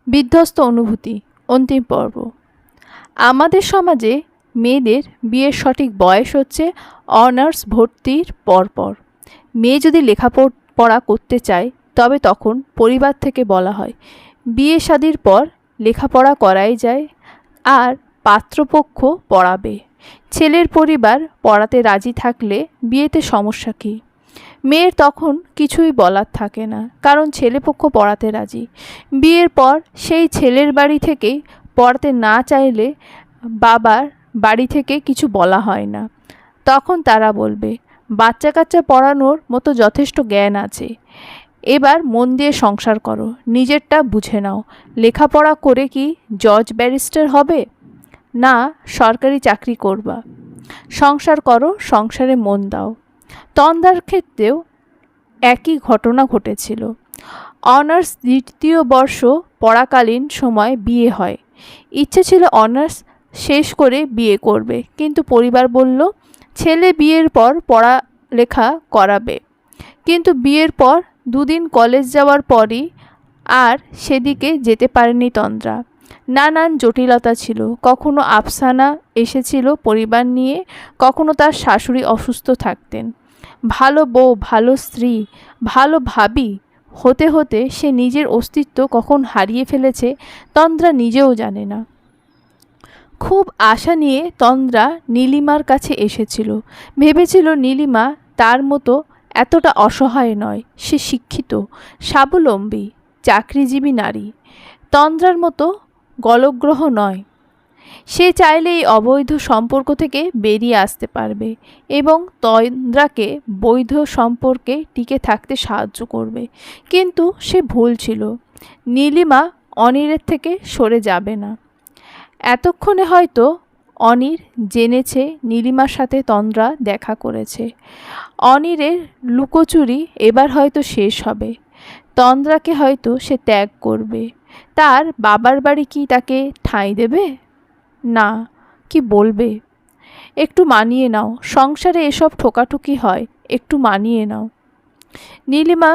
বিধ্বস্ত অনুভূতি অন্তিম পর্ব। আমাদের সমাজে মেয়েদের বিয়ের সঠিক বয়স হচ্ছে অনার্স ভর্তির পরপর। মেয়ে যদি লেখাপড়া করতে চায় তবে তখন পরিবার থেকে বলা হয় বিয়ে শাদির পর লেখাপড়া করাই যায়, আর পাত্রপক্ষ পড়াবে। ছেলের পরিবার পড়াতে রাজি থাকলে বিয়েতে সমস্যা কী? মেয়ের তখন কিছুই বলার থাকে না, কারণ ছেলেপক্ষ পড়াতে রাজি। বিয়ের পর সেই ছেলের বাড়ি থেকেই পড়াতে না চাইলে বাবার বাড়ি থেকে কিছু বলা হয় না। তখন তারা বলবে বাচ্চা কাচ্চা পড়ানোর মতো যথেষ্ট জ্ঞান আছে, এবার মন দিয়ে সংসার করো, নিজেরটা বুঝে নাও। লেখাপড়া করে কি জজ ব্যারিস্টার হবে? না, সরকারি চাকরি করবা। সংসার করো, সংসারে মন দাও। তন্দ্রার ক্ষেত্রেও একই ঘটনা ঘটেছিল। অনার্স দ্বিতীয় বর্ষ পড়াকালীন সময় বিয়ে হয়। ইচ্ছে ছিল অনার্স শেষ করে বিয়ে করবে, কিন্তু পরিবার বলল ছেলে বিয়ের পর পড়ালেখা করাবে। কিন্তু বিয়ের পর দুদিন কলেজ যাওয়ার পরই আর সেদিকে যেতে পারেনি তন্দ্রা। নানান জটিলতা ছিল, কখনো আফসানা এসেছিল পরিবার নিয়ে, কখনো তার শাশুড়ি অসুস্থ থাকতেন। ভালো বউ, ভালো স্ত্রী, ভালো ভাবি হতে হতে সে নিজের অস্তিত্ব কখন হারিয়ে ফেলেছে তন্দ্রা নিজেও জানে না। খুব আশা নিয়ে তন্দ্রা নীলিমার কাছে এসেছিল। ভেবেছিল নীলিমা তার মতো এতটা অসহায় নয়, সে শিক্ষিত, স্বাবলম্বী, চাকরিজীবী নারী। তন্দ্রার মতো গলগ্রহ নয়। সে চাইলে এই অবৈধ সম্পর্ক থেকে বেরিয়ে আসতে পারবে এবং তন্দ্রাকে বৈধ সম্পর্কে টিকে থাকতে সাহায্য করবে। কিন্তু সে ভুল ছিল। নীলিমা অনিরের থেকে সরে যাবে না। এতক্ষণে হয়তো অনির জেনেছে নীলিমার সাথে তন্দ্রা দেখা করেছে। অনিরের লুকোচুরি এবার হয়তো শেষ হবে। তন্দ্রাকে হয়তো সে ত্যাগ করবে। তার বাবার বাড়ি কি তাকে ঠাঁই দেবে? না, কি বলবে? একটু মানিয়ে নাও, সংসারে এসব ঠোকাঠুকি হয়, একটু মানিয়ে নাও। নীলিমা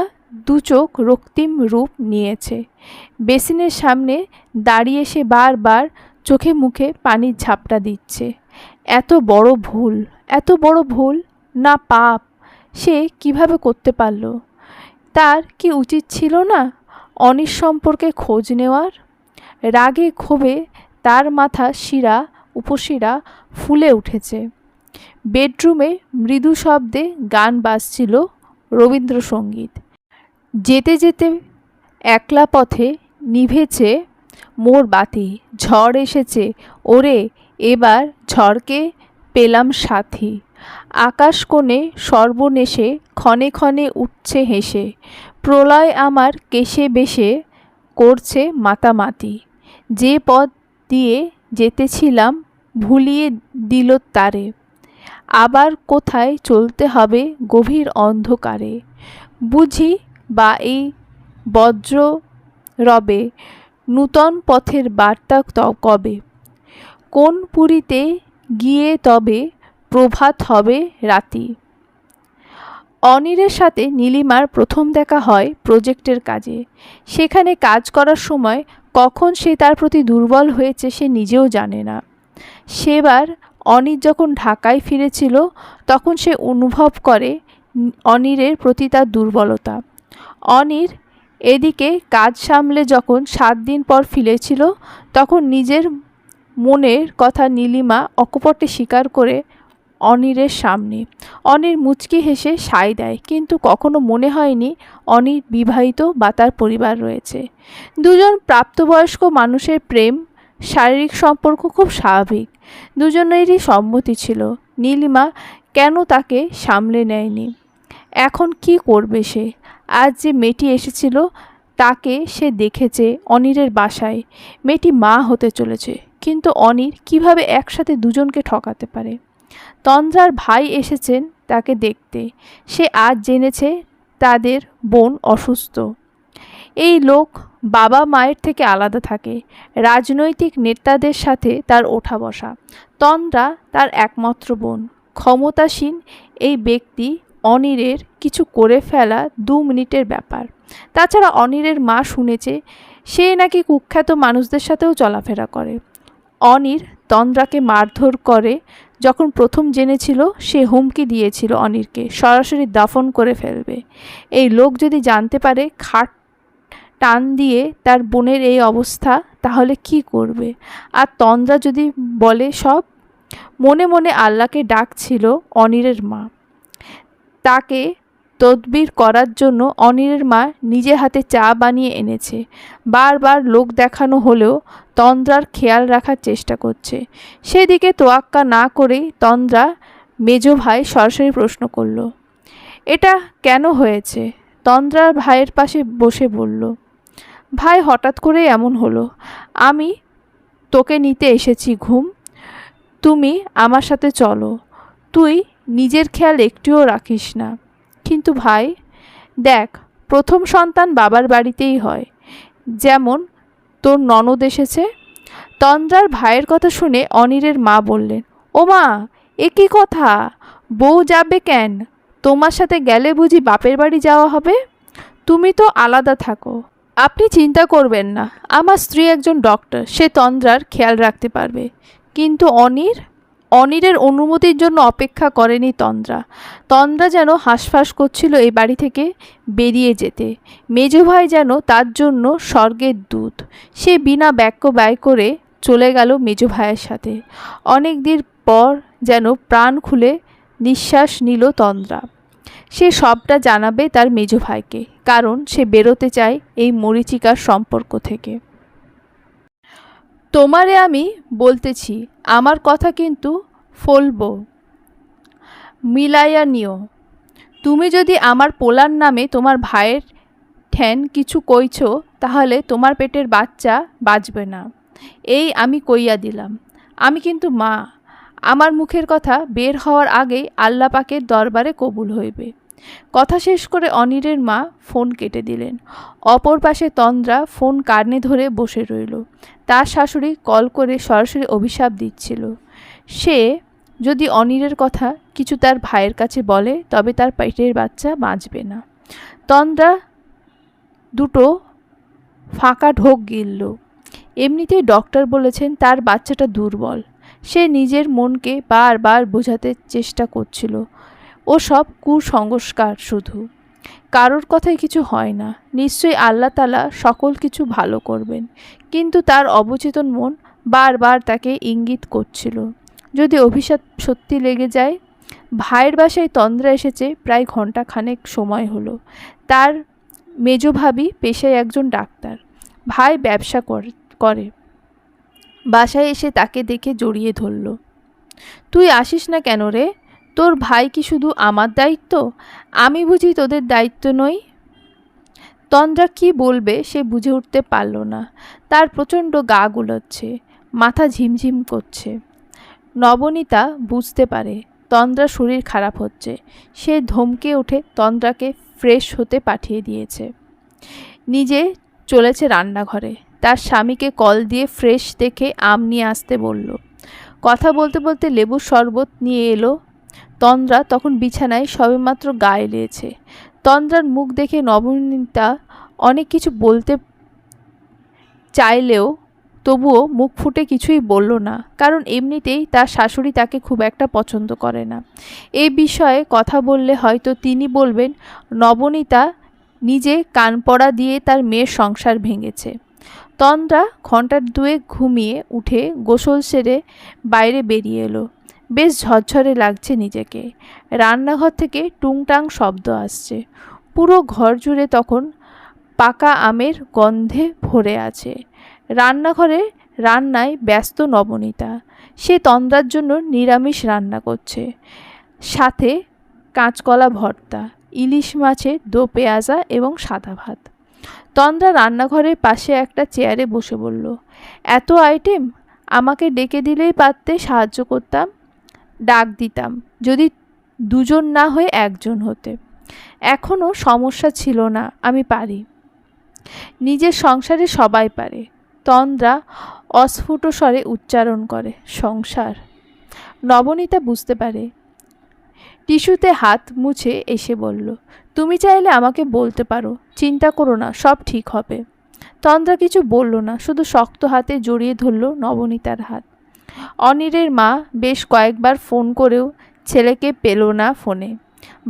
দুচোখ রক্তিম রূপ নিয়েছে। বেসিনের সামনে দাঁড়িয়ে সে বারবার চোখে মুখে পানির ঝাপটা দিচ্ছে। এত বড় ভুল, এত বড় ভুল, না পাপ, সে কিভাবে করতে পারল? তার কি উচিত ছিল না অনির সম্পর্কে খোঁজ নেওয়ার? রাগে ক্ষোভে তার মাথা শিরা উপশিরা ফুলে উঠেছে। বেডরুমে মৃদু শব্দে গান বাজছিল, রবীন্দ্রসঙ্গীত। যেতে যেতে একলা পথে নিভেছে মোর বাতি, ঝড় এসেছে ওরে এবার ঝড়কে পেলাম সাথী। আকাশ কোণে সর্বনেশে ক্ষণে ক্ষণে উঠছে হেসে, প্রলয় আমার কেশে বেশে করছে মাতামাতি। যে পথ দিয়ে যেতেছিলাম ভুলিয়ে দিল তারে, আবার কোথায় চলতে হবে গভীর অন্ধকারে। বুঝি বা এই বজ্র রবে নূতন পথের বার্তা কবে, কোন পুরীতে গিয়ে তবে প্রভাত হবে রাতি। অনিরের সাথে নীলিমার প্রথম দেখা হয় প্রজেক্টের কাজে। সেখানে কাজ করার সময় কখন সে তার প্রতি দুর্বল হয়েছে সে নিজেও জানে না। সেবার অনির যখন ঢাকায় ফিরেছিল তখন সে অনুভব করে অনিরের প্রতি তার দুর্বলতা। অনির এদিকে কাজ সামলে যখন 7 দিন পর ফিরেছিল তখন নিজের মনের কথা নীলিমা অকপটে স্বীকার করে অনিরের সামনে। অনির মুচকি হেসে সায় দেয়, কিন্তু কখনো মনে হয়নি অনির বিবাহিত বা তার পরিবার রয়েছে। দুজন প্রাপ্তবয়স্ক মানুষের প্রেম, শারীরিক সম্পর্ক খুব স্বাভাবিক। দুজনেরই সম্মতি ছিল। নীলিমা কেন তাকে সামলে নেয়নি? এখন কি করবে সে? আজ যে মেয়েটি এসেছিল তাকে সে দেখেছে অনিরের বাসায়। মেয়েটি মা হতে চলেছে, কিন্তু অনির কিভাবে একসাথে দুজনকে ঠকাতে পারে? তন্দ্রার ভাই এসেছেন তাকে দেখতে। সে আজ জেনেছে তাদের বোন অসুস্থ। এই লোক বাবা মায়ের থেকে আলাদা থাকে। রাজনৈতিক নেতাদের সাথে তার ওঠা বসা। তন্দ্রা তার একমাত্র বোন। ক্ষমতাসীন এই ব্যক্তি অনিরের কিছু করে ফেলা 2 মিনিটের ব্যাপার। তাছাড়া অনিরের মা শুনেছে সে নাকি কুখ্যাত মানুষদের সাথেও চলাফেরা করে। অনির তন্দ্রাকে মারধর করে যখন প্রথম জেনেছিল, সে হুমকি দিয়েছিল অনিরকে সরাসরি দাফন করে ফেলবে। এই লোক যদি জানতে পারে খাট টান দিয়ে তার বোনের এই অবস্থা, তাহলে কি করবে? আর তন্দ্রা যদি বলে সব, মনে মনে আল্লাহকে ডাকছিল অনিরের মা। তাকে তদবির করার জন্য অনিরের মা নিজে হাতে চা বানিয়ে এনেছে। বারবার লোক দেখানো হলেও তন্দ্রার খেয়াল রাখার চেষ্টা করছে। সেদিকে তোয়াক্কা না করেই তন্দ্রা মেজো ভাই সরাসরি প্রশ্ন করল, এটা কেন হয়েছে? তন্দ্রার ভাইয়ের পাশে বসে বলল, ভাই হঠাৎ করে এমন হলো, আমি তোকে নিতে এসেছি ঘুম, তুমি আমার সাথে চলো। তুই নিজের খেয়াল একটুও রাখিস না। কিন্তু ভাই দেখ, প্রথম সন্তান বাবার বাড়িতেই হয়, যেমন তোর ননদ এসেছে। তন্দ্রার ভাইয়ের কথা শুনে অনিরের মা বললেন, ও মা, এ কী কথা? বউ যাবে কেন? তোমার সাথে গেলে বুঝি বাপের বাড়ি যাওয়া হবে? তুমি তো আলাদা থাকো। আপনি চিন্তা করবেন না, আমার স্ত্রী একজন ডক্টর, সে তন্দ্রার খেয়াল রাখতে পারবে। কিন্তু অনিরের অনুমতির জন্য অপেক্ষা করেনি তন্দ্রা। তন্দ্রা যেন হাঁসফাঁস করছিল এই বাড়ি থেকে বেরিয়ে যেতে। মেজো ভাই যেন তার জন্য স্বর্গের দূত। সে বিনা বাক্য ব্যয় করে চলে গেল মেজো ভাইয়ের সাথে। অনেক দিন পর যেন প্রাণ খুলে নিঃশ্বাস নিল তন্দ্রা। সে সবটা জানাবে তার মেজো ভাইকে, কারণ সে বেরোতে চায় এই মরীচিকার সম্পর্ক থেকে। তোমারে আমি বলতেছি, আমার কথা কিন্তু ফলবো, মিলাইয়া নিও। তুমি যদি আমার পোলার নামে তোমার ভাইয়ের ঠ্যান কিছু কইছ, তাহলে তোমার পেটের বাচ্চা বাঁচবে না, এই আমি কইয়া দিলাম। আমি কিন্তু মা, আমার মুখের কথা বের হওয়ার আগেই আল্লাহ পাকের দরবারে কবুল হইবে। কথা শেষ করে অনিরের মা ফোন কেটে দিলেন। অপর পাশে তন্দ্রা ফোন কানে ধরে বসে রইল। তার শাশুড়ি কল করে সরাসরি অভিশাপ দিচ্ছিল, সে যদি অনিরের কথা কিছু তার ভাইয়ের কাছে বলে, তবে তার পেটের বাচ্চা বাঁচবে না। তন্দ্রা দুটো ফাঁকা ঢোক গিলল। এমনিতেই ডক্টর বলেছেন তার বাচ্চাটা দুর্বল। সে নিজের মনকে বারবার বোঝাতে চেষ্টা করছিল, ও সব কুসংস্কার, শুধু কারোর কথায় কিছু হয় না, নিশ্চয়ই আল্লাহ তাআলা সকল কিছু ভালো করবেন। কিন্তু তার অবচেতন মন বারবার তাকে ইঙ্গিত করছিল, যদি অভিশাপ সত্যি লেগে যায়। ভাইয়ের বাসায় তন্দ্রা এসেছে প্রায় ঘন্টাখানেক সময় হলো। তার মেজো ভাবি পেশায় একজন ডাক্তার, ভাই ব্যবসা করে। বাসায় এসে তাকে দেখে জড়িয়ে ধরল, তুই আসিস না কেন রে? তোর ভাই কি শুধু আমার দায়িত্ব? আমি বুঝি তোদের দায়িত্ব নই? তন্দ্রা কি বলবে সে বুঝে উঠতে পারল না। তার প্রচণ্ড গা গুলোচ্ছে, মাথা ঝিমঝিম করছে। নবনীতা বুঝতে পারে তন্দ্রার শরীর খারাপ হচ্ছে। সে ধমকে উঠে তন্দ্রাকে ফ্রেশ হতে পাঠিয়ে দিয়েছে। নিজে চলেছে রান্নাঘরে। তার স্বামীকে কল দিয়ে ফ্রেশ দেখে আম নিয়ে আসতে বলল। কথা বলতে বলতে লেবুর শরবত নিয়ে এলো। তন্দ্রা তখন বিছানায় সবেমাত্র গা এলিয়েছে। তন্দ্রার মুখ দেখে নবনীতা অনেক কিছু বলতে চাইলেও তবুও মুখ ফুটে কিছুই বলল না, কারণ এমনিতেই তার শাশুড়ি তাকে খুব একটা পছন্দ করে না। এই বিষয়ে কথা বললে হয়তো তিনি বলবেন নবনীতা নিজে কানপড়া দিয়ে তার মেয়ের সংসার ভেঙেছে। তন্দ্রা ঘন্টা দুয়েক ঘুমিয়ে উঠে গোসল সেরে বাইরে বেরিয়ে এলো। বেশ ঝরঝরে লাগছে নিজেকে। রান্নাঘর থেকে টুংটাং শব্দ আসছে। পুরো ঘর জুড়ে তখন পাকা আমের গন্ধে ভরে আছে। রান্নাঘরে রান্নায় ব্যস্ত নবনীতা। সে তন্দ্রার জন্য নিরামিষ রান্না করছে, সাথে কাঁচকলা ভর্তা, ইলিশ মাছের দো পেঁয়াজা এবং সাদা ভাত। তন্দ্রা রান্নাঘরের পাশে একটা চেয়ারে বসে বলল, এত আইটেম, আমাকে ডেকে দিলেই পারতে, সাহায্য করতাম, ডাক দিতাম যদি দুজন না হয়ে একজন হতে। এখনও সমস্যা ছিল না, আমি পারি। নিজের সংসারে সবাই পারে। তন্দ্রা অস্ফুট স্বরে উচ্চারণ করে, সংসার। নবনীতা বুঝতে পারে। টিস্যুতে হাত মুছে এসে বলল, তুমি চাইলে আমাকে বলতে পারো, চিন্তা করো না, সব ঠিক হবে। তন্দ্রা কিছু বলল না, শুধু শক্ত হাতে জড়িয়ে ধরল নবনীতার হাত। অনিরের মা বেশ কয়েকবার ফোন করেও ছেলেকে পেল না ফোনে।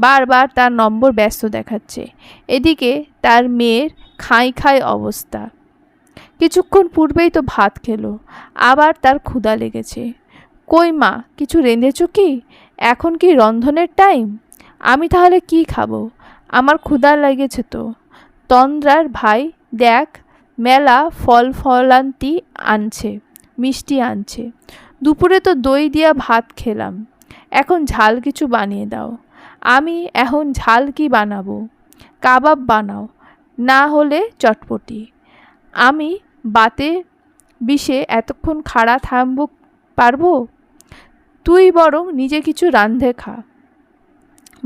বারবার তার নম্বর ব্যস্ত দেখাচ্ছে। এদিকে তার মেয়ের খাই খাই অবস্থা। কিছুক্ষণ পূর্বেই তো ভাত খেলো, আবার তার ক্ষুধা লেগেছে। কই মা, কিছু রেঁধেছ কি? এখন কি রন্ধনের টাইম? আমি তাহলে কি খাবো? আমার ক্ষুধা লেগেছে তো। তন্দ্রার ভাই দেখ মেলা ফল ফলান্তি আনছে, মিষ্টি আনছে। দুপুরে তো দই দিয়া ভাত খেলাম, এখন ঝাল কিছু বানিয়ে দাও। আমি এখন ঝাল কি বানাবো? কাবাব বানাও, না হলে চটপটি। আমি বাতে বিষে এতক্ষণ খাড়া থামব পারবো? তুই বরং নিজে কিছু রান্ধে খা।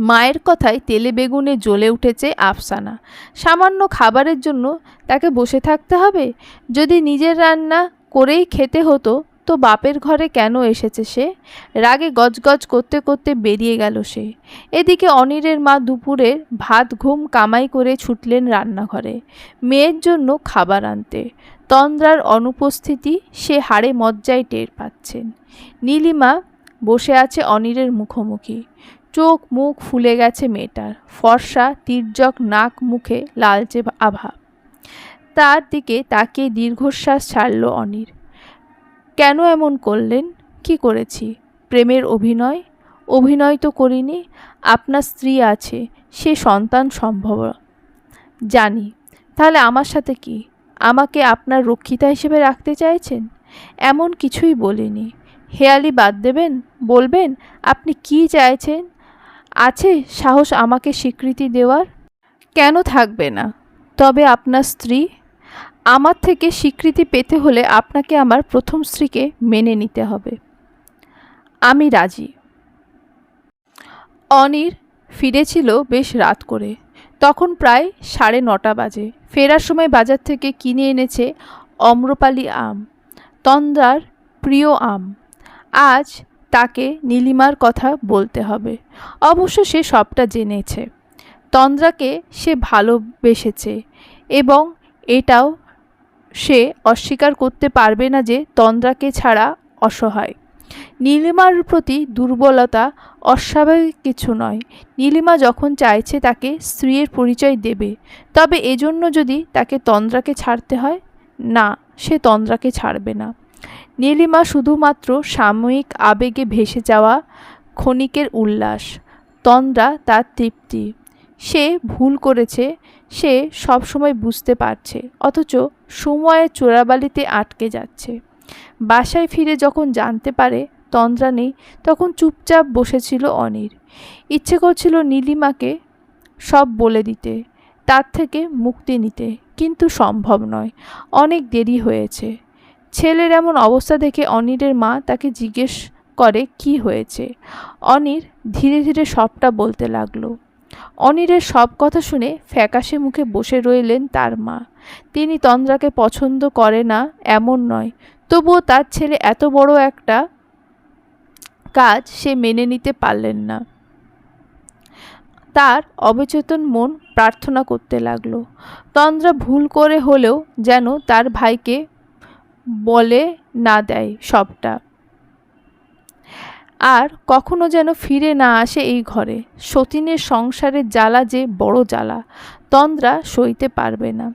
মায়ের কথায় তেলে বেগুনে জ্বলে উঠেছে আফসানা। সামান্য খাবারের জন্য তাকে বসে থাকতে হবে? যদি নিজের রান্না করেই খেতে হতো তো বাপের ঘরে কেন এসেছে সে? রাগে গজগজ করতে করতে বেরিয়ে গেল সে। এদিকে অনিরের মা দুপুরের ভাত ঘুম কামাই করে ছুটলেন রান্নাঘরে মেয়ের জন্য খাবার আনতে। তন্দ্রার অনুপস্থিতি সে হাড়ে মজ্জায় টের পাচ্ছেন। নীলিমা বসে আছে অনিরের মুখোমুখি। চোখ মুখ ফুলে গেছে মেয়েটার, ফর্সা তির্যক নাক মুখে লালচে আভা। তার দিকে তাকিয়ে দীর্ঘশ্বাস ছাড়ল অনির। কেন এমন করলেন? কি করেছি? প্রেমের অভিনয়? অভিনয় তো করিনি। আপনার স্ত্রী আছে, সে সন্তান সম্ভব জানি। তাহলে আমার সাথে কি? আমাকে আপনার রক্ষিতা হিসেবে রাখতে চাইছেন? এমন কিছুই বলিনি। হেয়ালি বাদ দেবেন? বলবেন আপনি কি চাইছেন? আছে সাহস আমাকে স্বীকৃতি দেওয়ার? কেন থাকবে না? তবে আপনার স্ত্রী? আমার থেকে স্বীকৃতি পেতে হলে আপনাকে আমার প্রথম স্ত্রীকে মেনে নিতে হবে। আমি রাজি। অনির ফিরেছিল বেশ রাত করে। তখন প্রায় 9:30 বাজে। ফেরার সময় বাজার থেকে কিনে এনেছে অম্রপালি আম, তন্দ্রার প্রিয় আম। আজ তাকে নীলিমার কথা বলতে হবে। অবশ্য সে সবটা জেনেছে। তন্দ্রাকে সে ভালোবেসেছে এবং এটাও সে অস্বীকার করতে পারবে না যে তন্দ্রাকে ছাড়া অসহায়। নীলিমার প্রতি দুর্বলতা অস্বাভাবিক কিছু নয়। নীলিমা যখন চাইছে তাকে স্ত্রীর পরিচয় দেবে, তবে এজন্য যদি তাকে তন্দ্রাকে ছাড়তে হয়, না, সে তন্দ্রাকে ছাড়বে না। নীলিমা শুধুমাত্র সাময়িক আবেগে ভেসে যাওয়া ক্ষণিকের উল্লাস, তন্দ্রা তার তৃপ্তি। সে ভুল করেছে, সে সবসময় বুঝতে পারছে, অথচ সময়ের চোরাবালিতে আটকে যাচ্ছে। বাসায় ফিরে যখন জানতে পারে তন্দ্রা নেই, তখন চুপচাপ বসেছিল অনির। ইচ্ছে করছিল নীলিমাকে সব বলে দিতে, তার থেকে মুক্তি নিতে, কিন্তু সম্ভব নয়। অনেক দেরি হয়েছে। ছেলের এমন অবস্থা দেখে অনিরের মা তাকে জিজ্ঞেস করে কি হয়েছে। অনির ধীরে ধীরে সবটা বলতে লাগলো। অনিরের সব কথা শুনে ফ্যাকাশে মুখে বসে রইলেন তার মা। তিনি তন্দ্রাকে পছন্দ করে না এমন নয়, তবুও তার ছেলে এত বড় একটা কাজ সে মেনে নিতে পারলেন না। তার অবচেতন মন প্রার্থনা করতে লাগলো তন্দ্রা ভুল করে হলেও যেন তার ভাইকে বলে না দেয় সবটা, আর কখনো যেন ফিরে না আসে এই ঘরে। সতীনের সংসারের জ্বালা যে বড় জ্বালা, তন্দ্রা সইতে পারবে না।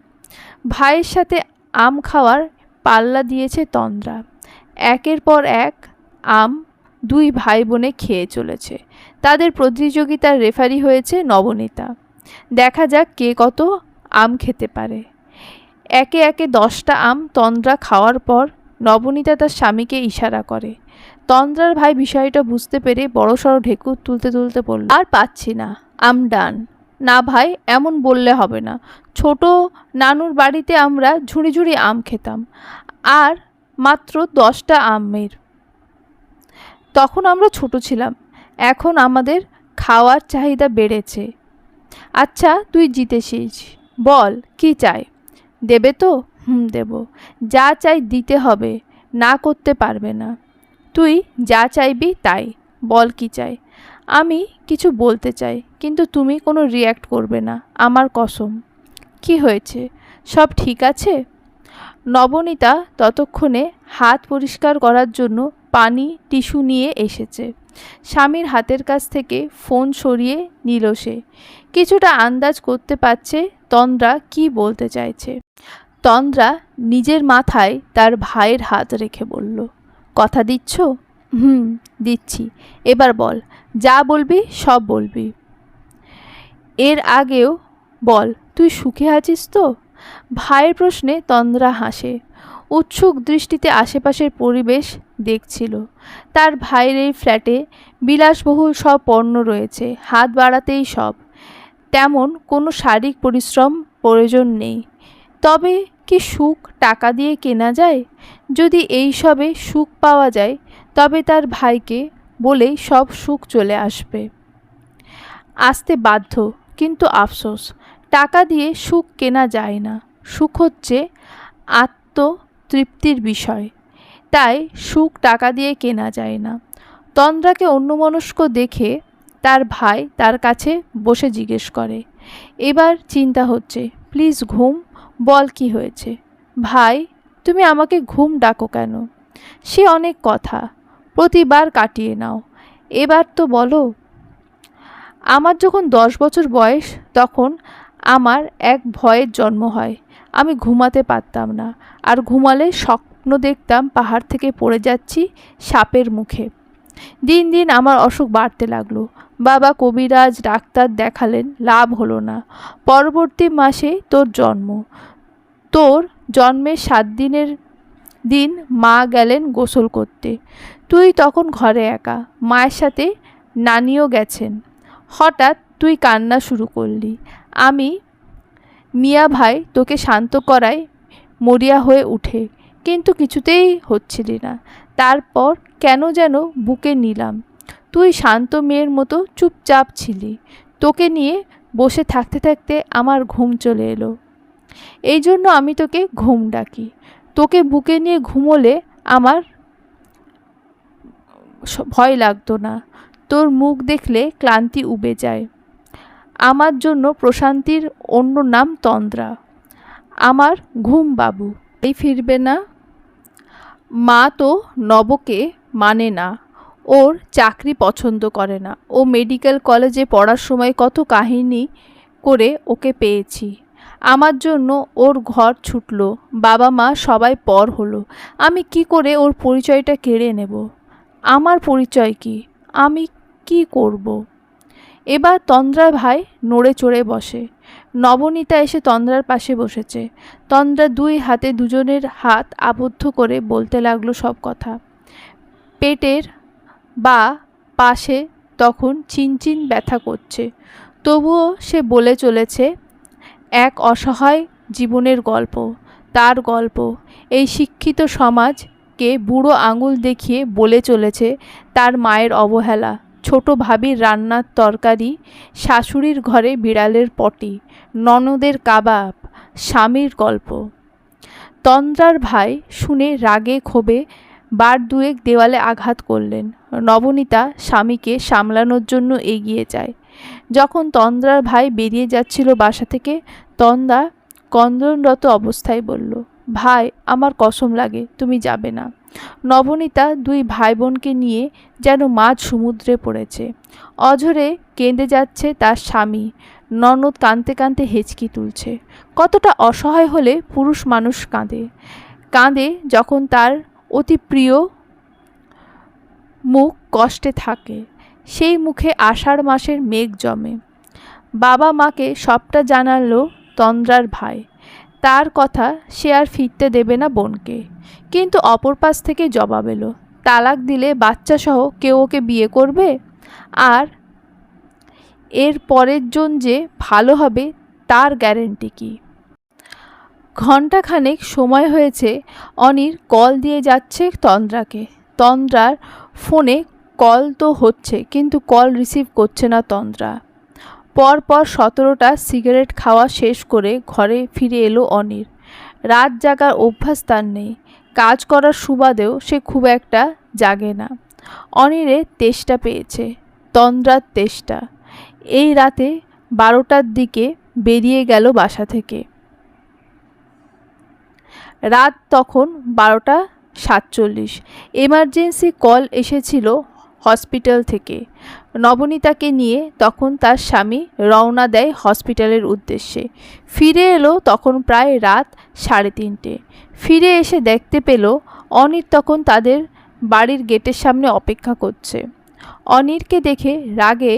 ভাইয়ের সাথে আম খাওয়ার পাল্লা দিয়েছে তন্দ্রা। একের পর এক আম দুই ভাই বোনে খেয়ে চলেছে। তাদের প্রতিযোগিতার রেফারি হয়েছে নবনীতা। দেখা যাক কে কত আম খেতে পারে। একে একে 10টা আম তন্দ্রা খাওয়ার পর নবনীতা তার স্বামীকে ইশারা করে। তন্দ্রার ভাই বিষয়টা বুঝতে পেরে বড়সড় ঢেকুর তুলতে তুলতে বলল, আর পাচ্ছি না, আম ডান। না ভাই, এমন বললে হবে না। ছোট নানুর বাড়িতে আমরা ঝুড়ি ঝুড়ি আম খেতাম, আর মাত্র 10টা আমের। তখন আমরা ছোট ছিলাম, এখন আমাদের খাওয়ার চাহিদা বেড়েছে। আচ্ছা তুই জিতেছিস, বল কি চাই? দেবে তো? দেব। যা চাই দিতে হবে, না করতে পারবে না। তুই যা চাইবি তাই, বল কি চাই? আমি কিছু বলতে চাই, কিন্তু তুমি কোনো রিয়্যাক্ট করবে না, আমার কসম। কি হয়েছে? সব ঠিক আছে? নবনীতা ততক্ষণে হাত পরিষ্কার করার জন্য পানি টিস্যু নিয়ে এসেছে। স্বামীর হাতের কাছ থেকে ফোন সরিয়ে নিল সে। কিছুটা আন্দাজ করতে পারছে তন্দ্রা কি বলতে চাইছে। তন্দ্রা নিজের মাথায় তার ভাইয়ের হাত রেখে বলল, কথা দিচ্ছ? দিচ্ছি। এবার বল, যা বলবি সব বলবি। এর আগেও বল, তুই সুখে আছিস তো? ভাইয়ের প্রশ্নে তন্দ্রা হাসে। উৎসুক দৃষ্টিতে আশেপাশের পরিবেশ দেখছিল। তার ভাইয়ের এই ফ্ল্যাটে বিলাসবহুল সব পণ্য রয়েছে, হাত বাড়াতেই সব। তেমন কোনো শারীরিক পরিশ্রম প্রয়োজন নেই। তবে কি সুখ টাকা দিয়ে কেনা যায়? যদি এই সবে সুখ পাওয়া যায় তবে তার ভাইকে বলেই সব সুখ চলে আসবে। আসতে বাধ্য, কিন্তু আফসোস, টাকা দিয়ে সুখ কেনা যায় না। সুখ হচ্ছে আত্মতৃপ্তির বিষয়, তাই সুখ টাকা দিয়ে কেনা যায় না। তন্দ্রাকে অন্যমনস্ক দেখে তার ভাই তার কাছে বসে জিজ্ঞেস করে, এবার চিন্তা হচ্ছে, প্লিজ ঘুম, বল কি হয়েছে? ভাই, তুমি আমাকে ঘুম ডাকো কেন? সে অনেক কথা, প্রতিবার কাটিয়ে নাও, এবার তো বলো। আমার যখন 10 বছর বয়স তখন আমার এক ভয়ের জন্ম হয়। আমি ঘুমাতে পারতাম না, আর ঘুমালে স্বপ্ন দেখতাম পাহাড় থেকে পড়ে যাচ্ছি সাপের মুখে। দিন দিন আমার অসুখ বাড়তে লাগলো। বাবা কবিরাজ ডাক্তার দেখালেন, লাভ হলো না। পরবর্তী মাসে তোর জন্ম। তোর জন্মের 7 দিনের দিন মা গেলেন গোসল করতে। তুই তখন ঘরে একা, মায়ের সাথে নানিও গেছেন। হঠাৎ তুই কান্না শুরু করলি। আমি মিয়া ভাই তোকে শান্ত করায় মরিয়া হয়ে উঠে, কিন্তু কিছুতেই হচ্ছিলি না। তারপর কেন যেন বুকে নিলাম। তুই শান্ত মেয়ের মতো চুপচাপ ছিলি। তোকে নিয়ে বসে থাকতে থাকতে আমার ঘুম চলে এলো। এই জন্য আমি তোকে ঘুম ডাকি। তোকে বুকে নিয়ে ঘুমোলে আমার ভয় লাগতো না। তোর মুখ দেখলে ক্লান্তি উবে যায়। আমার জন্য প্রশান্তির অন্য নাম তন্দ্রা। আমার ঘুম বাবু এই ফিরবে না। মা তো নবকে মানে না, ওর চাকরি পছন্দ করে না। ও মেডিকেল কলেজে পড়ার সময় কত কাহিনী করে ওকে পেয়েছি। আমার জন্য ওর ঘর ছুটল, বাবা মা সবাই পর হলো। আমি কি করে ওর পরিচয়টা কেড়ে নেব? আমার পরিচয় কি? আমি কি করব? এবার তন্দ্রার ভাই নড়ে চড়ে বসে। নবনীতা এসে তন্দ্রার পাশে বসেছে। তন্দ্রা 2 হাতে দুজনের হাত আবদ্ধ করে বলতে লাগলো সব কথা। পেটের বা পাশে তখন চিনচিন ব্যথা করছে, তবুও সে বলে চলেছে এক অসহায় জীবনের গল্প, তার গল্প। এই শিক্ষিত সমাজকে বুড়ো আঙুল দেখিয়ে বলে চলেছে তার মায়ের অবহেলা, ছোট ভাবির রান্নার তরকারি, শাশুড়ির ঘরে বিড়ালের পটি, ননদের কাবাব, স্বামীর গল্প। তন্দ্রার ভাই শুনে রাগে ক্ষোভে বার দুয়েক দেওয়ালে আঘাত করলেন। নবনীতা স্বামীকে সামলানোর জন্য এগিয়ে যায়। যখন তন্দ্রার ভাই বেরিয়ে যাচ্ছিল বাসা থেকে, তন্দ্রা ক্রন্দনরত অবস্থায় বলল, ভাই, আমার কসম লাগে তুমি যাবে না। নবনীতা 2 ভাই বোনকে নিয়ে যেন মাঝ সমুদ্রে পড়েছে। অঝরে কেঁদে যাচ্ছে তার স্বামী। ননদ কাঁদতে কাঁদতে হেঁচকি তুলছে। কতটা অসহায় হলে পুরুষ মানুষ কাঁদে। কাঁদে যখন তার অতি প্রিয় মুখ কষ্টে থাকে, সেই মুখে আষাঢ় মাসের মেঘ জমে। বাবা মাকে সবটা জানালো তন্দ্রার ভাই। তার কথা সে আর ফিরতে দেবে না বোনকে। কিন্তু অপর পাশ থেকে জবাব এলো, তালাক দিলে বাচ্চাসহ কেউ ওকে বিয়ে করবে? আর এর পরের জন যে ভালো হবে তার গ্যারেন্টি কি? ঘণ্টাখানেক সময় হয়েছে অনির কল দিয়ে যাচ্ছে তন্দ্রাকে। তন্দ্রার ফোনে কল তো হচ্ছে, কিন্তু কল রিসিভ করছে না তন্দ্রা। পরপর 17টা সিগারেট খাওয়া শেষ করে ঘরে ফিরে এলো অনির। রাত জাগার অভ্যাস তার নেই। কাজ করার সুবাদেও সে খুব একটা জাগে না। অনিরের তেষ্টা পেয়েছে, তন্দ্রার তেষ্টা। এই রাতে 12টার দিকে বেরিয়ে গেল বাসা থেকে। রাত তখন 12:47। এমার্জেন্সি কল এসেছিল হসপিটাল থেকে। নবনীতাকে নিয়ে তখন তার স্বামী রওনা দেয় হসপিটালের উদ্দেশ্যে। ফিরে এলো তখন প্রায় রাত 3:30। ফিরে এসে দেখতে পেল অনির তখন তাদের বাড়ির গেটের সামনে অপেক্ষা করছে। অনিরকে দেখে রাগে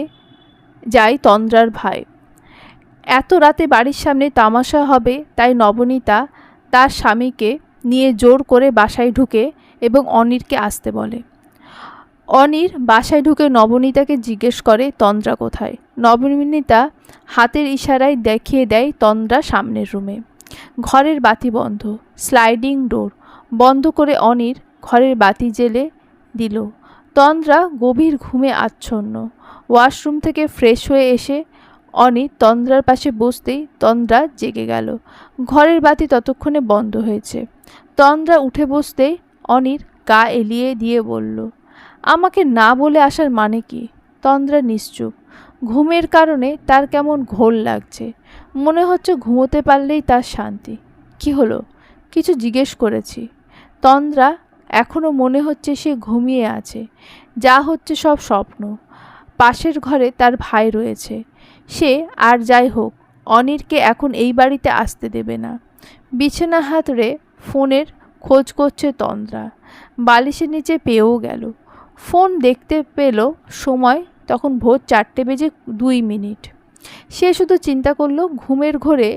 যায় তন্দ্রার ভাই। এত রাতে বাড়ির সামনে তামাশা হবে তাই নবনীতা তার স্বামীকে নিয়ে জোর করে বাসায় ঢুকে এবং অনিরকে আসতে বলে। অনির বাসায় ঢুকে নবনীতাকে জিজ্ঞেস করে তন্দ্রা কোথায়। নবনীতা হাতের ইশারায় দেখিয়ে দেয় তন্দ্রা সামনের রুমে। ঘরের বাতি বন্ধ, স্লাইডিং ডোর বন্ধ করে অনির ঘরের বাতি জ্বেলে দিল। তন্দ্রা গভীর ঘুমে আচ্ছন্ন। ওয়াশরুম থেকে ফ্রেশ হয়ে এসে অনির তন্দ্রার পাশে বসতেই তন্দ্রা জেগে গেল। ঘরের বাতি ততক্ষণে বন্ধ হয়েছে। তন্দ্রা উঠে বসতেই অনির গা এলিয়ে দিয়ে বলল, আমাকে না বলে আসার মানে কি? তন্দ্রা নিশ্চুপ। ঘুমের কারণে তার কেমন ঘোর লাগছে। মনে হচ্ছে ঘুমোতে পারলেই তার শান্তি। কি হলো? কিছু জিজ্ঞেস করেছি। তন্দ্রা এখনও মনে হচ্ছে সে ঘুমিয়ে আছে। যা হচ্ছে সব স্বপ্ন। পাশের ঘরে তার ভাই রয়েছে। সে আর যাই হোক অনিরকে এখন এই বাড়িতে আসতে দেবে না। বিছানা হাতড়ে ফোনের খোঁজ করছে তন্দ্রা। বালিশের নিচে পেয়েও গেল। ফোন দেখতে পেল সময় তখন ভোর 4:02। সে শুধু চিন্তা করলো ঘুমের ঘোরে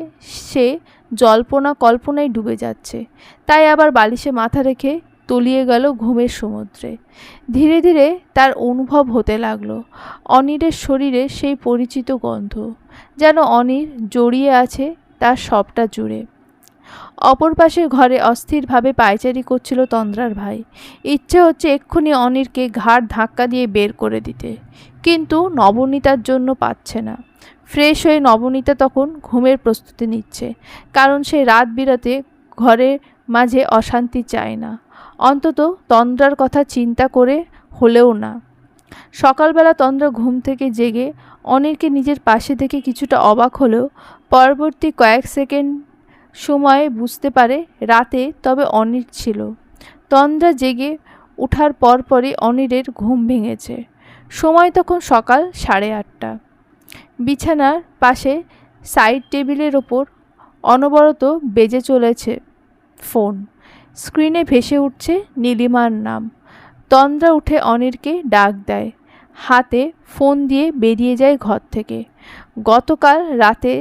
সে জল্পনা কল্পনায় ডুবে যাচ্ছে। তাই আবার বালিশে মাথা রেখে তলিয়ে গেল ঘুমের সমুদ্রে। ধীরে ধীরে তার অনুভব হতে লাগলো অনিরের শরীরে সেই পরিচিত গন্ধ, যেন অনির জড়িয়ে আছে তার সবটা জুড়ে। অপর পাশের ঘরে অস্থিরভাবে পায়চারি করছিল তন্দ্রার ভাই। ইচ্ছে হচ্ছে এক্ষুনি অনিরকে ঘাড় ধাক্কা দিয়ে বের করে দিতে, কিন্তু নবনীতার জন্য পাচ্ছে না। ফ্রেশ হয়ে নবনীতা তখন ঘুমের প্রস্তুতি নিচ্ছে, কারণ সে রাত বিরাতে ঘরের মাঝে অশান্তি চায় না, অন্তত তন্দ্রার কথা চিন্তা করে হলেও না। সকালবেলা তন্দ্রা ঘুম থেকে জেগে অনিরকে নিজের পাশে দেখে কিছুটা অবাক হলেও পরবর্তী কয়েক সেকেন্ড সময়ে বুঝতে পারে রাতে তবে অনির ছিল। তন্দ্রা জেগে ওঠার পরপরই অনিরের ঘুম ভেঙেছে। সময় তখন সকাল 8:30। বিছানার পাশে সাইড টেবিলের ওপর অনবরত বেজে চলেছে ফোন। স্ক্রিনে ভেসে উঠছে নীলিমার নাম। তন্দ্রা উঠে অনিরকে ডাক দেয়। হাতে ফোন দিয়ে বেরিয়ে যায় ঘর থেকে। গতকাল রাতে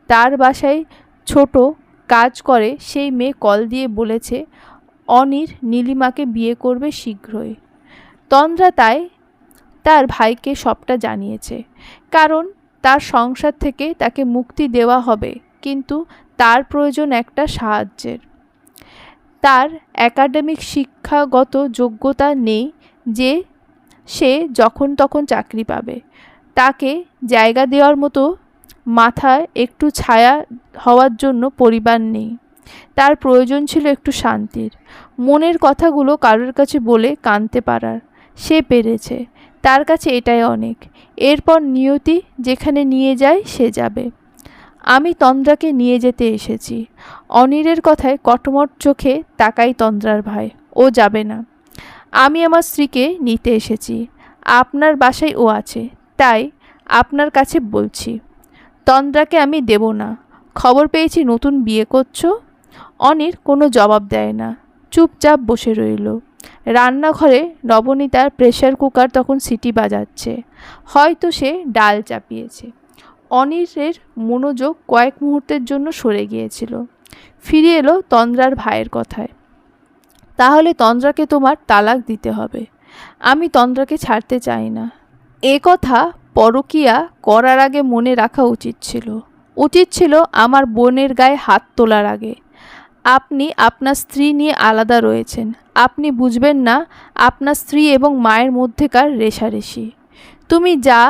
তার বাসায় ছোট কাজ করে সেই মেয়ে কল দিয়ে বলেছে অনির নীলিমাকে বিয়ে করবে শীঘ্রই। তন্দ্রা তাই তার ভাইকে সবটা জানিয়েছে, কারণ তার সংসার থেকে তাকে মুক্তি দেওয়া হবে, কিন্তু তার প্রয়োজন একটা সাহায্যের। তার একাডেমিক শিক্ষাগত যোগ্যতা নেই যে সে যখন তখন চাকরি পাবে। তাকে জায়গা দেওয়ার মতো মাথায় একটু ছায়া হওয়ার জন্য পরিবার নেই। তার প্রয়োজন ছিল একটু শান্তির, মনের কথাগুলো কারোর কাছে বলে কাঁদতে পারার। সে পেরেছে, তার কাছে এটাই অনেক। এরপর নিয়তি যেখানে নিয়ে যায় সে যাবে। আমি তন্দ্রাকে নিয়ে যেতে এসেছি। অনিরের কথায় কটমট চোখে তাকাই তন্দ্রার ভাই। ও যাবে না। আমি আমার স্ত্রীকে নিতে এসেছি। আপনার বাসায় ও আছে, তাই আপনার কাছে বলছি। তন্দ্রাকে আমি দেব না। খবর পেয়েছি নতুন বিয়ে করছো। অনির কোনো জবাব দেয় না, চুপচাপ বসে রইল। রান্নাঘরে নবনীতার প্রেসার কুকার তখন সিটি বাজাচ্ছে। হয়তো সে ডাল চাপিয়েছে। অনিরের মনোযোগ কয়েক মুহূর্তের জন্য সরে গিয়েছিল। ফিরে এলো তন্দ্রার ভাইয়ের কথায়। তাহলে তন্দ্রাকে তোমার তালাক দিতে হবে। আমি তন্দ্রাকে ছাড়তে চাই না। এ কথা পরকীয়া করার আগে মনে রাখা উচিত ছিল আমার বোনের গায়ে হাত তোলার আগে। আপনি আপনার স্ত্রী নিয়ে আলাদা রয়েছেন। আপনি বুঝবেন না আপনার স্ত্রী এবং মায়ের মধ্যেকার রেষারেষি। তুমি যা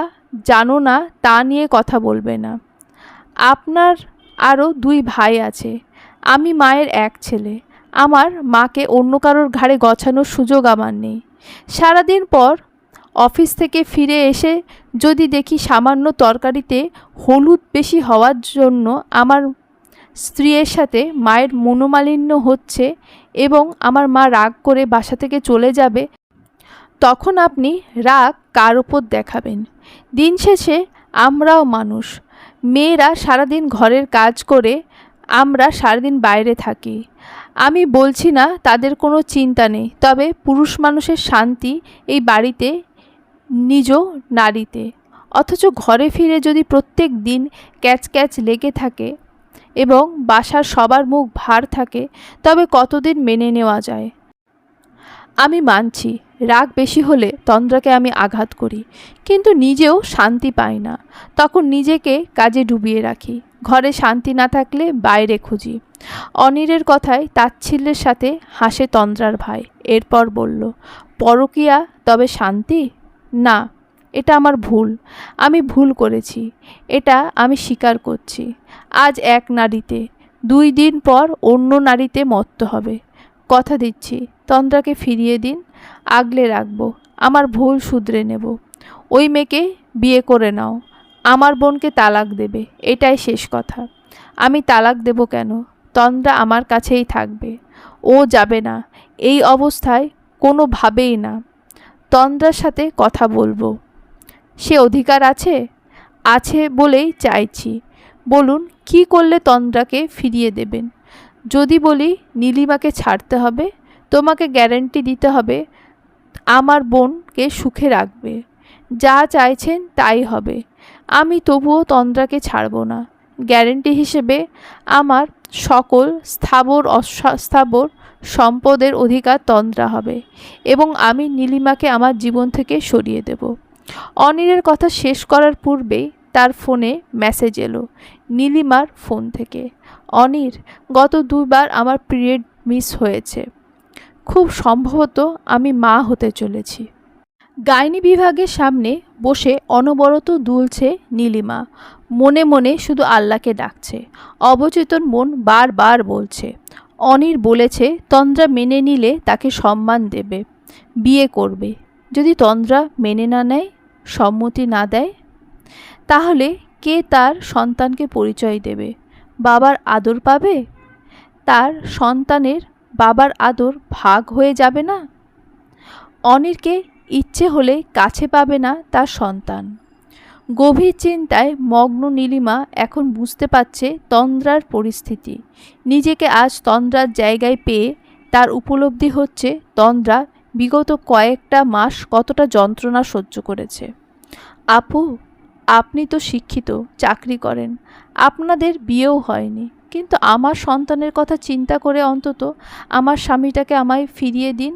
জানো না তা নিয়ে কথা বলবে না। আপনার আরও 2 ভাই আছে। আমি মায়ের এক ছেলে। আমার মাকে অন্য কারোর ঘাড়ে গছানোর সুযোগ আমার নেই। সারাদিন পর অফিস থেকে ফিরে এসে যদি দেখি সামান্য তরকারিতে হলুদ বেশি হওয়ার জন্য আমার স্ত্রীর সাথে মায়ের মনোমালিন্য হচ্ছে এবং আমার মা রাগ করে বাসা থেকে চলে যাবে, তখন আপনি রাগ কার ওপর দেখাবেন? দিন শেষে আমরাও মানুষ। মেয়েরা সারাদিন ঘরের কাজ করে, আমরা সারাদিন বাইরে থাকি। আমি বলছি না তাদের কোনো চিন্তা নেই, তবে পুরুষ মানুষের শান্তি এই বাড়িতে, নিজ নারীতে। অথচ ঘরে ফিরে যদি প্রত্যেক দিন ক্যাচ ক্যাচ লেগে থাকে এবং বাসার সবার মুখ ভার থাকে, তবে কতদিন মেনে নেওয়া যায়? আমি মানছি রাগ বেশি হলে তন্দ্রাকে আমি আঘাত করি, কিন্তু নিজেও শান্তি পাই না। তখন নিজেকে কাজে ডুবিয়ে রাখি। ঘরে শান্তি না থাকলে বাইরে খুঁজি। অনিরের কথায় তাচ্ছিল্যের সাথে হাসে তন্দ্রার ভাই। এরপর বলল, পরকীয়া তবে শান্তি? না, এটা আমার ভুল। আমি ভুল করেছি, এটা আমি স্বীকার করছি। আজ এক নারীতে, 2 দিন পর অন্য নারীতে মত্ত হবে। কথা দিচ্ছি, তন্দ্রাকে ফিরিয়ে দিন, আগলে রাখবো। আমার ভুল শুধরে নেব। ওই মেয়েকে বিয়ে করে নাও, আমার বোনকে তালাক দেবে, এটাই শেষ কথা। আমি তালাক দেব কেন? তন্দ্রা আমার কাছেই থাকবে, ও যাবে না। এই অবস্থায় কোনোভাবেই না। তন্দ্রার সাথে কথা বলবো, সে অধিকার আছে? আছে বলেই চাইছি। বলুন, কি করলে তন্দ্রাকে ফিরিয়ে দেবেন? যদি বলি নীলিমাকে ছাড়তে হবে, তোমাকে গ্যারান্টি দিতে হবে আমার বোনকে সুখে রাখবে, যা চাইছেন তাই হবে। আমি তবুও তন্দ্রাকে ছাড়ব না। গ্যারান্টি হিসেবে আমার সকল স্থাবর অস্থাবর সম্পদের অধিকার তন্দ্রা হবে এবং আমি নীলিমাকে আমার জীবন থেকে সরিয়ে দেব। অনিরের কথা শেষ করার পূর্বেই তার ফোনে মেসেজ এলো নীলিমার ফোন থেকে। অনির, গত 2 বার আমার পিরিয়ড মিস হয়েছে। খুব সম্ভবত আমি মা হতে চলেছি। গাইনি বিভাগের সামনে বসে অনবরত দুলছে নীলিমা। মনে মনে শুধু আল্লাহকে ডাকছে। অবচেতন মন বারবার বলছে, অনির বলেছে তন্দ্রা মেনে নিলে তাকে সম্মান দেবে, বিয়ে করবে। যদি তন্দ্রা মেনে না নেয়, সম্মতি না দেয়, তাহলে কে তার সন্তানকে পরিচয় দেবে? বাবার আদর পাবে? তার সন্তানের বাবার আদর ভাগ হয়ে যাবে না? অনিরকে ইচ্ছে হলে কাছে পাবে না তার সন্তান। গভীর চিন্তায় মগ্ন নীলিমা এখন বুঝতে পারছে তন্দ্রার পরিস্থিতি। নিজেকে আজ তন্দ্রার জায়গায় পেয়ে তার উপলব্ধি হচ্ছে তন্দ্রা বিগত কয়েকটা মাস কতটা যন্ত্রণা সহ্য করেছে। আপু, আপনি তো শিক্ষিত, চাকরি করেন, আপনাদের বিয়েও হয়নি, কিন্তু আমার সন্তানের কথা চিন্তা করে অন্তত আমার স্বামীটাকে আমায় ফিরিয়ে দিন।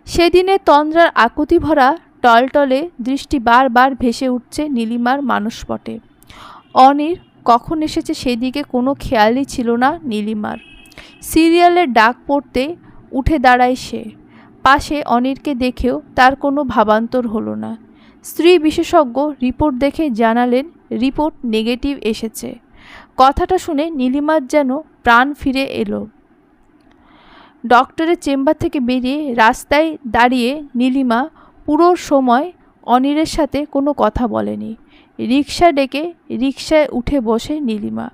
সেদিনে তন্দ্রার আকুতি ভরা টলটলে দৃষ্টি বারবার ভেসে উঠছে নীলিমার মানসপটে। অনির কখন এসেছে সেদিকে কোনো খেয়ালই ছিল না নীলিমার। সিরিয়ালের ডাক পড়তে উঠে দাঁড়ায় সে। পাশে অনিরকে দেখেও তার কোনো ভাবান্তর হলো না। স্ত্রী বিশেষজ্ঞ রিপোর্ট দেখে জানালেন রিপোর্ট নেগেটিভ এসেছে। কথাটা শুনে নীলিমার যেন প্রাণ ফিরে এলো। ডক্টরের চেম্বার থেকে বেরিয়ে রাস্তায় দাঁড়িয়ে নীলিমা পুরো সময় অনিরের সাথে কোনো কথা বলেনি। রিকশা ডেকে রিকশায় উঠে বসে নীলিমা।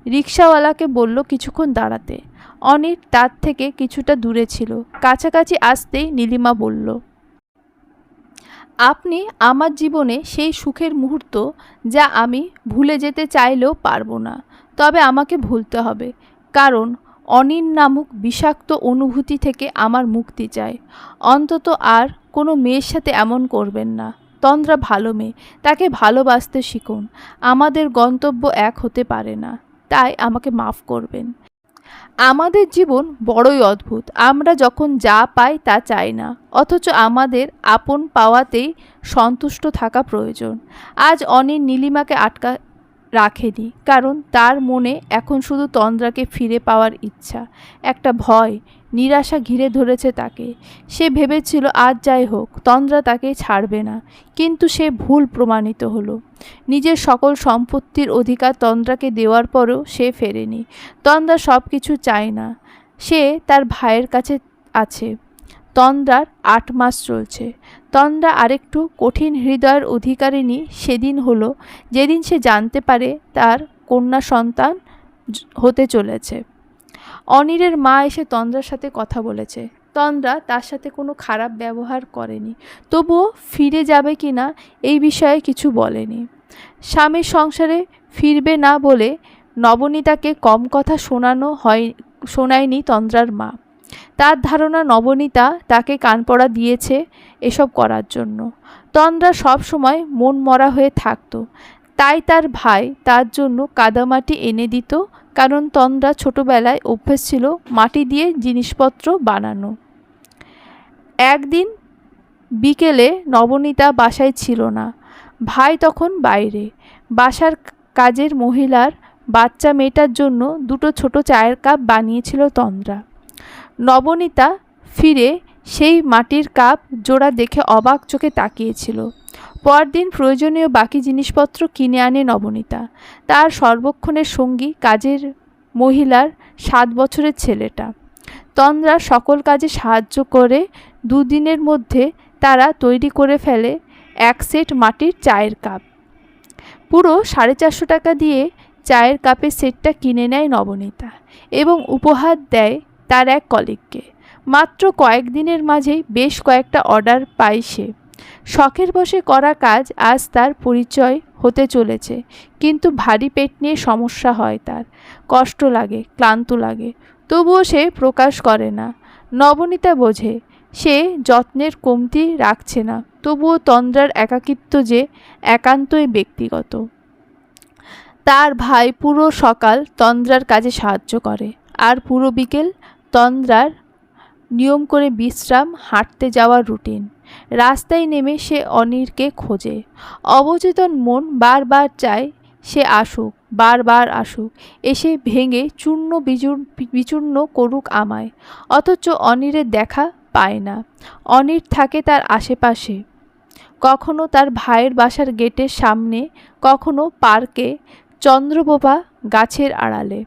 রিকশাওয়ালাকে বলল কিছুক্ষণ দাঁড়াতে। অনির তার থেকে কিছুটা দূরে ছিল। কাছাকাছি আসতেই নীলিমা বলল, আপনি আমার জীবনে সেই সুখের মুহূর্ত যা আমি ভুলে যেতে চাইলেও পারবো না। তবে আমাকে ভুলতে হবে, কারণ অনির নামক বিষাক্ত অনুভূতি থেকে আমার মুক্তি চাই। অন্তত আর কোনো মেয়ের সাথে এমন করবেন না। তন্দ্রা ভালো মেয়ে, তাকে ভালোবাসতে শিখুন। আমাদের গন্তব্য এক হতে পারে না, তাই আমাকে মাফ করবেন। আমাদের জীবন বড়ই অদ্ভুত। আমরা যখন যা পাই তা চাই না, অথচ আমাদের আপন পাওয়াতেই সন্তুষ্ট থাকা প্রয়োজন। আজ অনির নীলিমাকে আটকা রাখেনি, কারণ তার মনে এখন শুধু তন্দ্রাকে ফিরে পাওয়ার ইচ্ছা। একটা ভয়, নিরাশা ঘিরে ধরেছে তাকে। সে ভেবেছিল আজ যাই হোক তন্দ্রা তাকে ছাড়বে না, কিন্তু সে ভুল প্রমাণিত হলো। নিজের সকল সম্পত্তির অধিকার তন্দ্রাকে দেওয়ার পরেও সে ফেরেনি। তন্দ্রা সব কিছু চায় না, সে তার ভাইয়ের কাছে আছে। তন্দ্রার 8 মাস চলছে। তন্দ্রা আরেকটু কঠিন হৃদয়ের অধিকারিণী সেদিন হলো যেদিন সে জানতে পারে তার কন্যা সন্তান হতে চলেছে। অনিরের মা এসে তন্দ্রার সাথে কথা বলেছে। তন্দ্রা তার সাথে কোনো খারাপ ব্যবহার করেনি, তবুও ফিরে যাবে কি না এই বিষয়ে কিছু বলেনি। স্বামীর সংসারে ফিরবে না বলে নবনীতাকে কম কথা শোনায়নি তন্দ্রার মা। তার ধারণা নবনীতা তাকে কানপড়া দিয়েছে এসব করার জন্য। তন্দ্রা সব সময় মন মরা হয়ে থাকত, তাই তার ভাই তার জন্য কাদামাটি এনে দিত, কারণ তন্দ্রা ছোটবেলায় অভ্যেস ছিল মাটি দিয়ে জিনিসপত্র বানানো। একদিন বিকেলে নবনীতা বাসায় ছিল না, ভাই তখন বাইরে। বাসার কাজের মহিলার বাচ্চা মেয়েটার জন্য দুটো ছোট চায়ের কাপ বানিয়েছিল তন্দ্রা। নবনীতা ফিরে সেই মাটির কাপ জোড়া দেখে অবাক চোখে তাকিয়েছিল। পরদিন প্রয়োজনীয় বাকি জিনিসপত্র কিনে আনে নবনীতা। তার সর্বক্ষণের সঙ্গী কাজের মহিলার 7 বছরের ছেলেটা। তন্দ্রা সকল কাজে সাহায্য করে। দুদিনের মধ্যে তারা তৈরি করে ফেলে এক সেট মাটির চায়ের কাপ। পুরো 450 টাকা দিয়ে চায়ের কাপের সেটটা কিনে নেয় নবনীতা এবং উপহার দেয় তার এক কলিগকে। মাত্র কয়েকদিনের মাঝেই বেশ কয়েকটা অর্ডার পায় সে। শখের বশে করা কাজ আজ তার পরিচয় হতে চলেছে, কিন্তু ভারী পেট নিয়ে সমস্যা হয় তার, কষ্ট লাগে, ক্লান্ত লাগে, তবুও সে প্রকাশ করে না। নবনীতা বোঝে সে যত্নের কমতি রাখছে না, তবুও তন্দ্রার একাকিত্ব যে একান্তই ব্যক্তিগত। তার ভাই পুরো সকাল তন্দ্রার কাজে সাহায্য করে, আর পুরো বিকেল তন্দ্রার নিয়ম করে বিশ্রাম, হাঁটতে যাওয়ার রুটিন। রাস্তায় নেমে সে অনিরকে খোঁজে। অবচেতন মন বারবার চায় সে আসুক, বারবার আসুক, এসে ভেঙে চূর্ণ বিচূর্ণ করুক আমায়। অথচ অনিরের দেখা পায় না। অনির থাকে তার আশেপাশে, কখনো তার ভাইয়ের বাসার গেটের সামনে, কখনো পার্কে, চন্দ্রপ্রভা গাছের আড়ালে।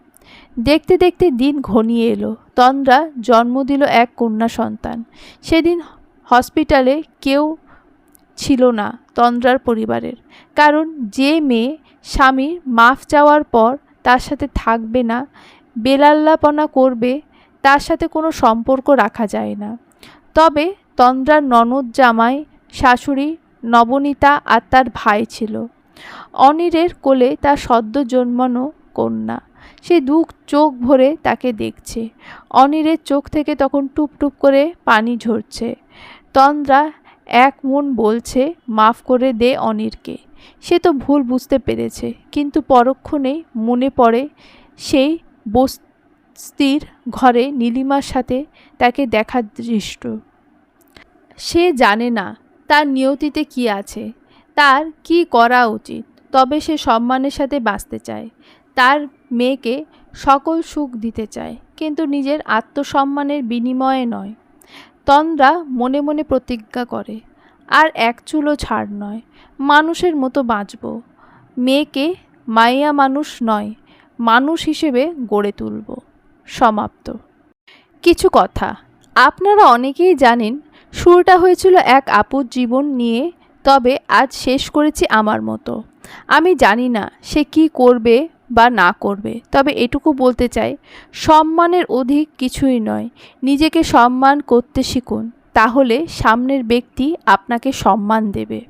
দেখতে দেখতে দিন ঘনিয়ে এলো। তন্দ্রা জন্ম দিল এক কন্যা সন্তান। সেদিন হসপিটালে কেউ ছিল না তন্দ্রার পরিবারের, কারণ যে মেয়ে স্বামীর মাফ চাওয়ার পর তার সাথে থাকবে না, বেলাল্লাপনা করবে, তার সাথে কোনো সম্পর্ক রাখা যায় না। তবে তন্দ্রার ননদ, জামাই, শাশুড়ি, নবনীতা আর তার ভাই ছিল। অনিরের কোলে তার সদ্য জন্মানো কন্যা। সে চোখ ভরে তাকে দেখছে। অনিরের চোখ থেকে তখন টুপ টুপ করে পানি ঝরছে। তন্দ্রা এক মন বলছে, মাফ করে দে অনিরকে, সে তো ভুল বুঝতে পেরেছে। কিন্তু পরক্ষণেই মনে পড়ে সেই বস্তির ঘরে নীলিমার সাথে তাকে দেখার দৃশ্য। সে জানে না তার নিয়তিতে কি আছে, তার কি করা উচিত, তবে সে সম্মানের সাথে বাঁচতে চায়। তার মেয়েকে সকল সুখ দিতে চায়, কিন্তু নিজের আত্মসম্মানের বিনিময়ে নয়। তন্দ্রা মনে মনে প্রতিজ্ঞা করে, আর এক চুলও ছাড় নয়, মানুষের মতো বাঁচব। মেয়েকে মাইয়া মানুষ নয়, মানুষ হিসেবে গড়ে তুলব। সমাপ্ত। কিছু কথা আপনারা অনেকেই জানেন, শুরুটা হয়েছিল এক আপুর জীবন নিয়ে, তবে আজ শেষ করেছি আমার মতো। আমি জানি না সে কি করবে বা না করবে, তবে এটুকু বলতে চাই, সম্মানের অধিক কিছুই নয়। নিজেকে সম্মান করতে শিখুন, তাহলে সামনের ব্যক্তি আপনাকে সম্মান দেবে।